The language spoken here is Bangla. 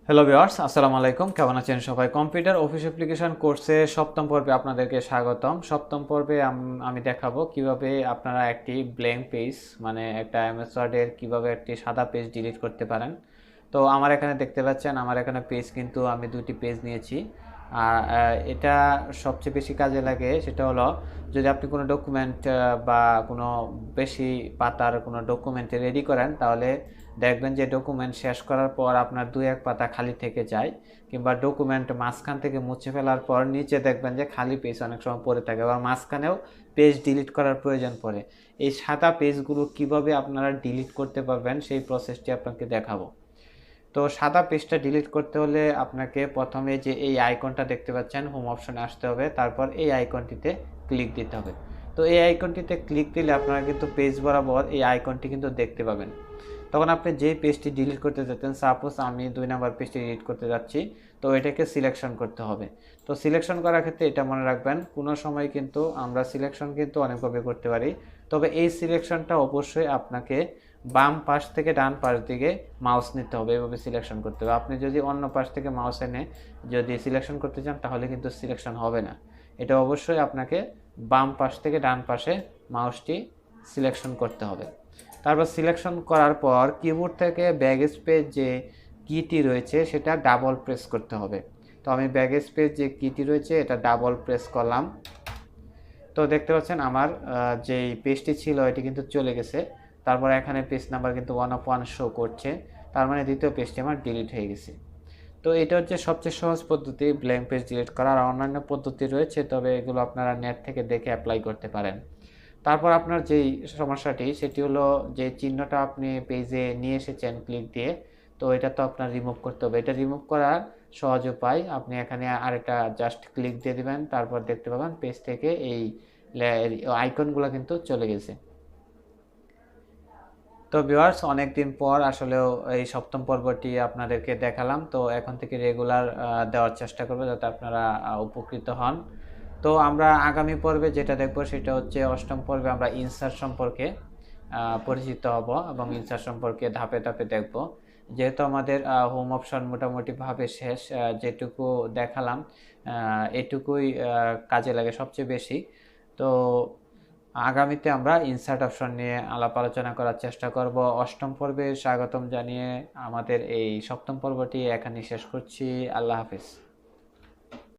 হ্যালো ভিউয়ার্স, আসসালামু আলাইকুম। কেমন আছেন সবাই? কম্পিউটার অফিস অ্যাপ্লিকেশন কোর্সে সপ্তম পর্বে আপনাদেরকে স্বাগতম। সপ্তম পর্বে আমি দেখাবো কিভাবে আপনারা একটি ব্ল্যাঙ্ক পেজ মানে একটা এমএস ওয়ার্ডের কিভাবে একটি সাদা পেজ ডিলিট করতে পারেন। তো আমার এখানে দেখতে পাচ্ছেন, আমার এখানে পেজ কিন্তু আমি দুটি পেজ নিয়েছি। আর এটা সবচেয়ে বেশি কাজে লাগে সেটা হলো যদি আপনি কোনো ডকুমেন্ট বা কোনো বেশি পাতার কোনো ডকুমেন্ট রেডি করেন, তাহলে দেখবেন যে ডকুমেন্ট শেষ করার পর আপনার দুই এক পাতা খালি থেকে যায়, কিংবা ডকুমেন্ট মাঝখান থেকে মুছে ফেলার পর নিচে দেখবেন যে খালি পেজ অনেক সময় পড়ে থাকে, বা মাঝখানেও পেজ ডিলিট করার প্রয়োজন পড়ে। এই সাদা পেজগুলো কিভাবে আপনারা ডিলিট করতে পারবেন সেই প্রসেসটি আপনাকে দেখাবো। তো সাদা পেজটা ডিলিট করতে হলে আপনাকে প্রথমে যে এই আইকনটা দেখতে পাচ্ছেন, হোম অপশনে আসতে হবে, তারপর এই আইকনটিতে ক্লিক দিতে হবে। তো এই আইকনটিতে ক্লিক দিলে আপনারা কিন্তু পেজ বরাবর এই আইকনটি কিন্তু দেখতে পাবেন। তখন আপনি যেই পেজটি ডিলিট করতে যাচ্ছেন, সাপোজ আমি 2 নম্বর পেজটি ডিলিট করতে যাচ্ছি, তো এটাকে সিলেকশন করতে হবে। তো সিলেকশন করার ক্ষেত্রে এটা মনে রাখবেন, কোনো সময় কিন্তু আমরা সিলেকশন কিন্তু অনেকভাবে করতে পারি, তবে এই সিলেকশনটা অবশ্যই আপনাকে বাম পাশ থেকে ডান পাশ দিকে মাউস নিতে হবে, এভাবে সিলেকশন করতে হবে। আপনি যদি অন্য পাশ থেকে মাউস এনে যদি সিলেকশন করতে চান, তাহলে কিন্তু সিলেকশন হবে না। এটা অবশ্যই আপনাকে বাম পাশ থেকে ডান পাশে মাউসটি সিলেকশন করতে হবে। তারপর সিলেকশন করার পর কিবোর্ড থেকে ব্যাক স্পেস যে কিটি রয়েছে সেটা ডাবল প্রেস করতে হবে। তো আমি ব্যাক স্পেস যে কিটি রয়েছে এটা ডাবল প্রেস করলাম। তো দেখতে পাচ্ছেন আমার যেই পেজটি ছিল এটি কিন্তু চলে গেছে। তারপর এখানে পেজ নাম্বার কিন্তু 1 শো করছে, তার মানে দ্বিতীয় পেজটি আমার ডিলিট হয়ে গেছে। তো এটা হচ্ছে সবচেয়ে সহজ পদ্ধতি ব্ল্যাঙ্ক পেজ ডিলিট করার। অন্যান্য পদ্ধতি রয়েছে, তবে এগুলো আপনারা নেট থেকে দেখে অ্যাপ্লাই করতে পারেন। তারপর আপনার যেই সমস্যাটি সেটি হলো যে চিহ্নটা আপনি পেজে নিয়ে এসেছেন ক্লিক দিয়ে, তো এটা তো আপনার রিমুভ করতে হবে। এটা রিমুভ করার সহজ উপায়, আপনি এখানে আরেকটা জাস্ট ক্লিক দিয়ে দিবেন, তারপর দেখতে পাবেন পেজ থেকে এই আইকনগুলো কিন্তু চলে গেছে। তো ভিউয়ার্স, অনেকদিন পর আসলেও এই সপ্তম পর্বটি আপনাদেরকে দেখালাম। তো এখন থেকে রেগুলার দেওয়ার চেষ্টা করবো যাতে আপনারা উপকৃত হন। তো আমরা আগামী পর্বে যেটা দেখব সেটা হচ্ছে অষ্টম পর্বে আমরা ইনসার্ট সম্পর্কে পরিচিত হব, এবং ইনসার্ট সম্পর্কে ধাপে ধাপে দেখব। যেহেতু আমাদের হোম অপশন মোটামুটিভাবে শেষ, যেটুকু দেখালাম এটুকুই কাজে লাগে সবচেয়ে বেশি। তো আগামীতে আমরা ইনসার্ট অপশন নিয়ে আলাপ আলোচনা করার চেষ্টা করব। অষ্টম পর্বে স্বাগতম জানিয়ে আমাদের এই সপ্তম পর্বটি এখানে শেষ করছি। আল্লাহ হাফিজ।